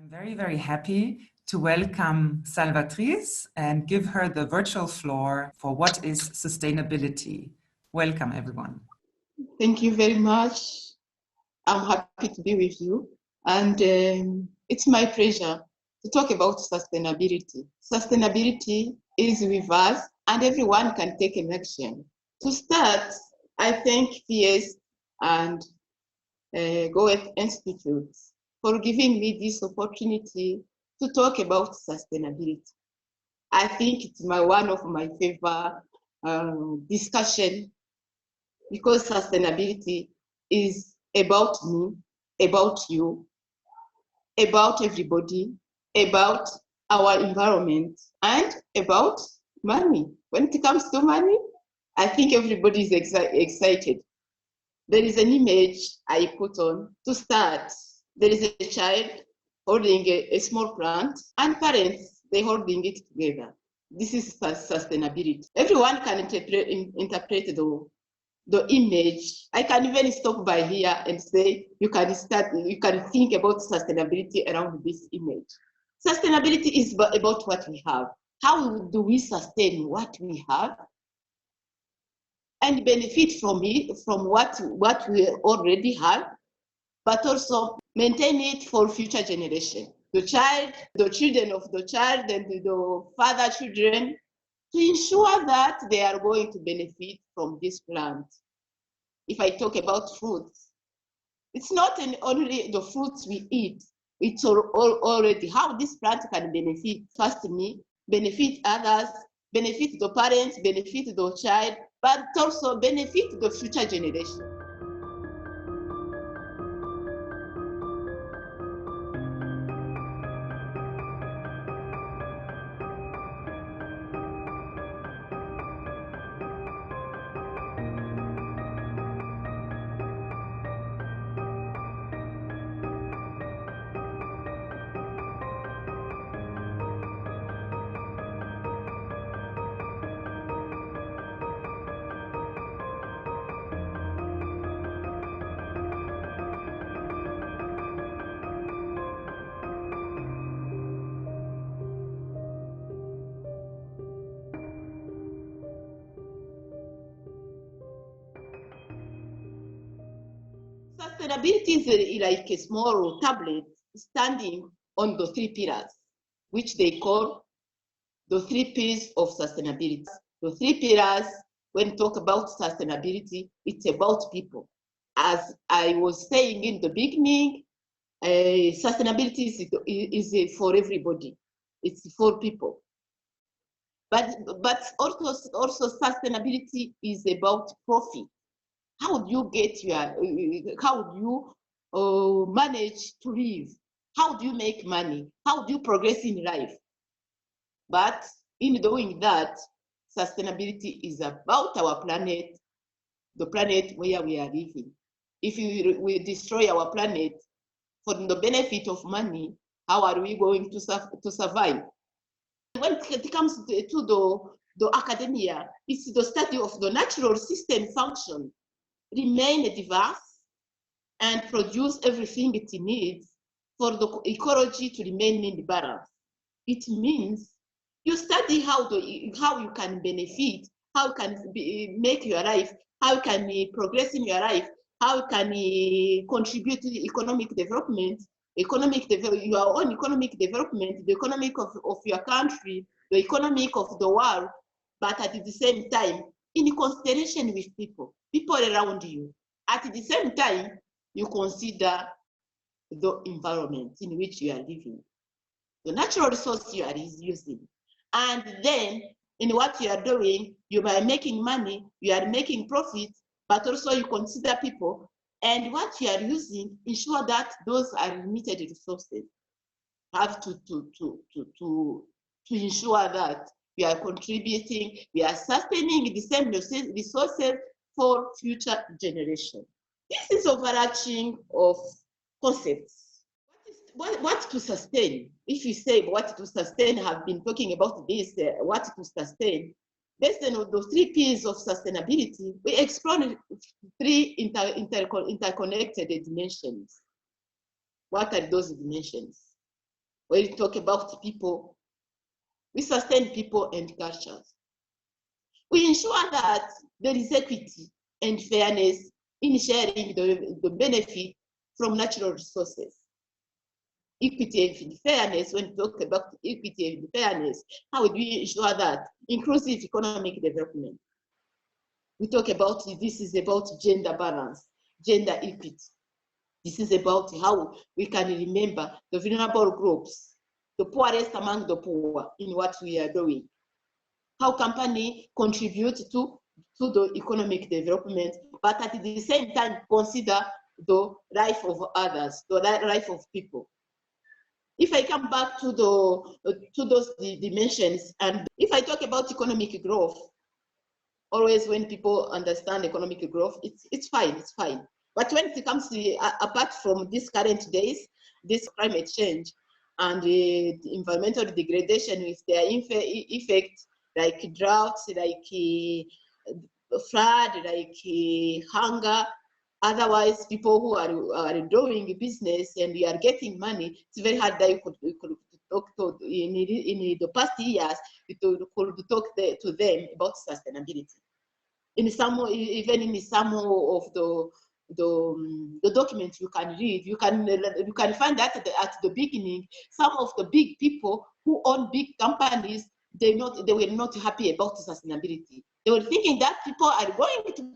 I'm very, very happy to welcome Salvatrice and give her the virtual floor for what is sustainability. Welcome, everyone. Thank you very much. I'm happy to be with you. And it's my pleasure to talk about sustainability. Sustainability is with us and everyone can take an action. To start, I thank PS and Goethe Institut for giving me this opportunity to talk about sustainability. I think it's one of my favorite discussion because sustainability is about me, about you, about everybody, about our environment, and about money. When it comes to money, I think everybody is excited. There is an image I put on to start. There is a child holding a small plant and parents, they holding it together. This is sustainability. Everyone can interpret the image. I can even stop by here and say, you can think about sustainability around this image. Sustainability is about what we have. How do we sustain what we have and benefit from it, from what we already have, but also maintain it for future generation. The children of the child and the father children, to ensure that they are going to benefit from this plant. If I talk about fruits, it's not only the fruits we eat, it's already how this plant can benefit first me, benefit others, benefit the parents, benefit the child, but also benefit the future generation. Sustainability is like a small tablet standing on the three pillars, which they call the three P's of sustainability. The three pillars, when talk about sustainability, it's about people. As I was saying in the beginning, sustainability is for everybody. It's for people. But also sustainability is about profit. How do you get how do you manage to live? How do you make money? How do you progress in life? But in doing that, sustainability is about our planet, the planet where we are living. If we destroy our planet for the benefit of money, how are we going to survive? When it comes to the academia, it's the study of the natural system function, remain diverse, and produce everything it needs for the ecology to remain in balance. It means you study how you can benefit, how can make your life, how can progress in your life, how can contribute to economic development, your own economic development, the economic of your country, the economic of the world, but at the same time, in consideration with people around you. At the same time, you consider the environment in which you are living, the natural resource you are using. And then in what you are doing, you are making money, you are making profit, but also you consider people, and what you are using, ensure that those are limited resources. Have to ensure that we are contributing, we are sustaining the same resources for future generation. This is overarching of concepts. What to sustain? If you say what to sustain, have been talking about this, what to sustain. Based on the three P's of sustainability, we explore three interconnected dimensions. What are those dimensions? when we talk about people, we sustain people and cultures. We ensure that there is equity and fairness in sharing the benefit from natural resources. Equity and fairness, when we talk about equity and fairness, how do we ensure that? Inclusive economic development. We talk about, this is about gender balance, gender equity. This is about how we can remember the vulnerable groups, the poorest among the poor in what we are doing. How company contribute to the economic development, but at the same time consider the life of others, the life of people. If I come back to those dimensions, and if I talk about economic growth, always when people understand economic growth, it's fine. But when it comes to, apart from these current days, this climate change and the environmental degradation with their effect, like droughts, like flood, like hunger. Otherwise, people who are doing business and we are getting money, it's very hard that you could talk to in the past years. You could talk to them about sustainability. Even in some of the documents you can read, you can find that at the beginning, some of the big people who own big companies, they were not happy about sustainability. They were thinking that people are going to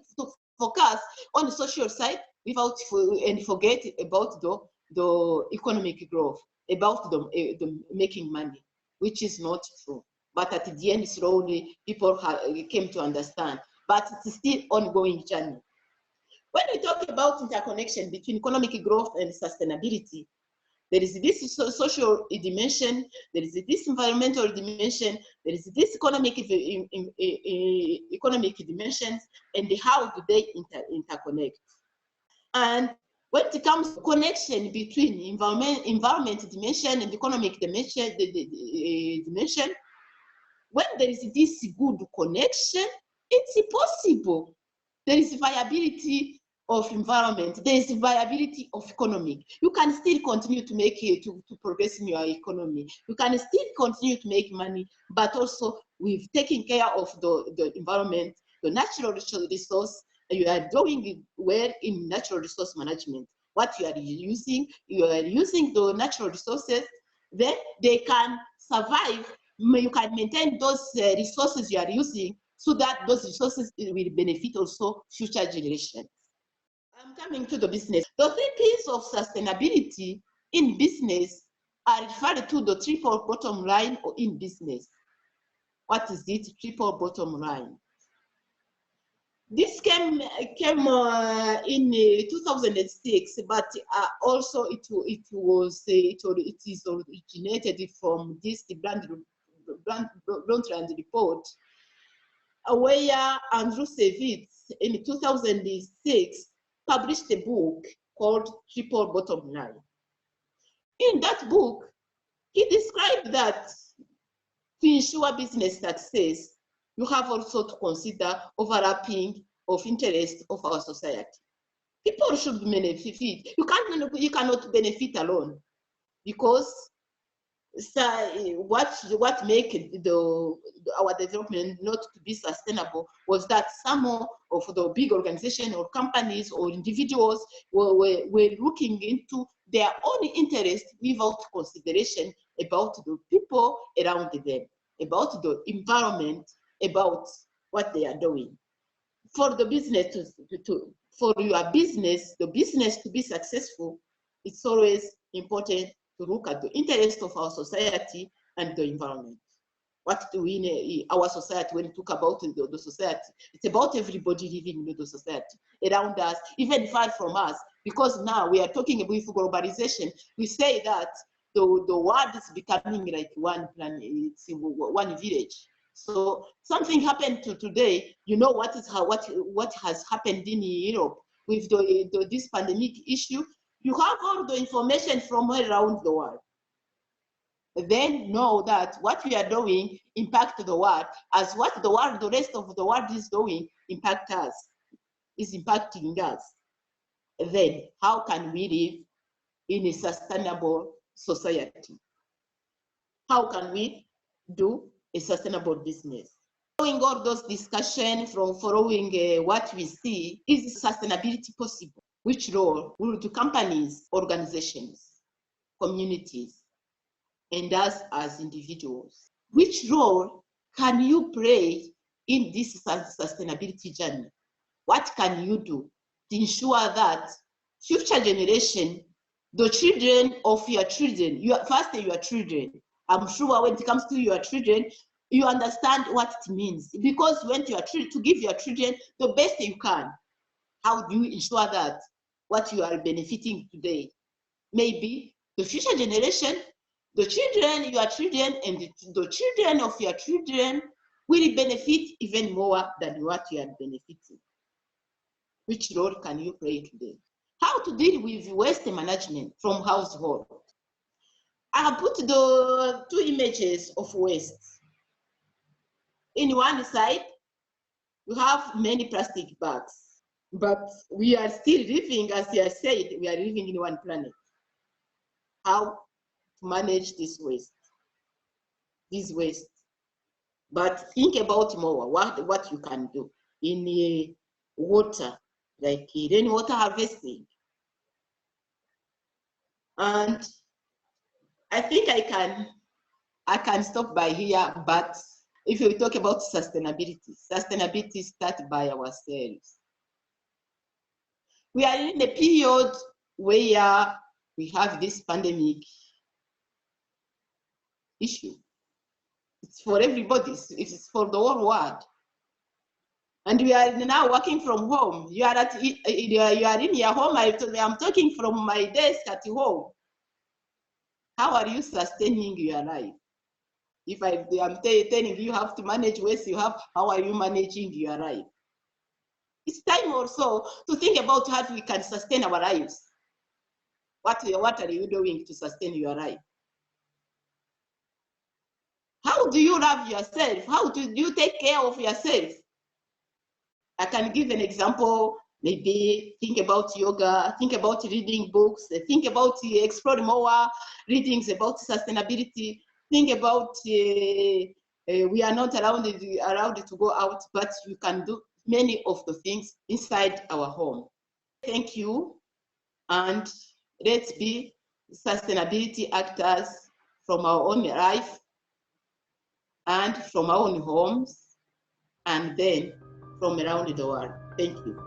focus on the social side and forget about the economic growth, about the making money, which is not true. But at the end, slowly people came to understand. But it's still ongoing journey. When we talk about interconnection between economic growth and sustainability, there is this social dimension, there is this environmental dimension, there is this economic dimensions, and how do they interconnect? And when it comes to connection between environment dimension and economic dimension, when there is this good connection, it's possible. There is viability of environment, there is viability of economy. You can still continue to make it to progress in your economy. You can still continue to make money, but also with taking care of the environment, the natural resource. You are doing well in natural resource management. What you are using the natural resources, then they can survive. You can maintain those resources you are using so that those resources will benefit also future generations. I'm coming to the business. The 3 P's of sustainability in business are referred to the triple bottom line or in business. What is it? Triple bottom line. This came in 2006, but also it is originated from this Brundtland report, where Andrew Sevitz in 2006 published a book called Triple Bottom Line. In that book, he described that to ensure business success, you have also to consider overlapping of interest of our society. People should benefit. You cannot benefit alone, because what make our development not to be sustainable was that some of the big organizations or companies or individuals were looking into their own interest without consideration about the people around them, about the environment, about what they are doing. For the business for your business, the business to be successful, it's always important to look at the interest of our society and the environment. What do we need our society? When we talk about the society, it's about everybody living in the society around us, even far from us, because now we are talking about globalization. We say that the world is becoming like one planet, it's one village. So something happened today, you know what has happened in Europe with this pandemic issue. You have all the information from around the world. Then know that what we are doing impacts the world, as what the rest of the world is doing is impacting us. Then how can we live in a sustainable society? how can we do a sustainable business? Following all those discussions, from following what we see, is sustainability possible? Which role will do companies, organizations, communities, and us as individuals? Which role can you play in this sustainability journey? What can you do to ensure that future generation, the children of your children, your children, I'm sure when it comes to your children, you understand what it means. Because when you are to give your children the best you can, how do you ensure that what you are benefiting today, maybe the future generation, the children, your children, and the children of your children will benefit even more than what you are benefiting? Which role can you play today? How to deal with waste management from household? I have put the two images of waste. In one side, we have many plastic bags, but we are still living, as I said, we are living in one planet. How to manage this waste? But think about more, what you can do in water, like rainwater harvesting. And I think I can stop by here, but if we talk about sustainability starts by ourselves. We are in a period where we have this pandemic issue. It's for everybody, it's for the whole world. And we are now working from home. You are in your home. I'm talking from my desk at home. How are you sustaining your life? If I'm telling you have to manage waste, how are you managing your life? It's time also to think about how we can sustain our lives. What are you doing to sustain your life? How do you love yourself? How do you take care of yourself? I can give an example. Maybe think about yoga, think about reading books, think about exploring more readings about sustainability, think about we are not allowed to go out, but you can do many of the things inside our home. Thank you, and let's be sustainability actors from our own life and from our own homes, and then from around the world. Thank you.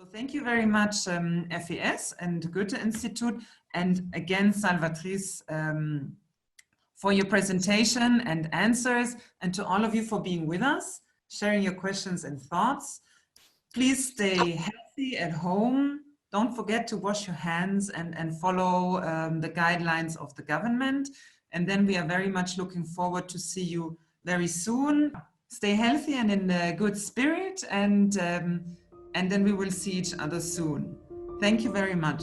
So thank you very much, FES and Goethe Institut, and again, Salvatrice, for your presentation and answers, and to all of you for being with us, sharing your questions and thoughts. Please stay healthy at home. Don't forget to wash your hands and follow the guidelines of the government. And then we are very much looking forward to see you very soon. Stay healthy and in a good spirit, and then we will see each other soon. Thank you very much.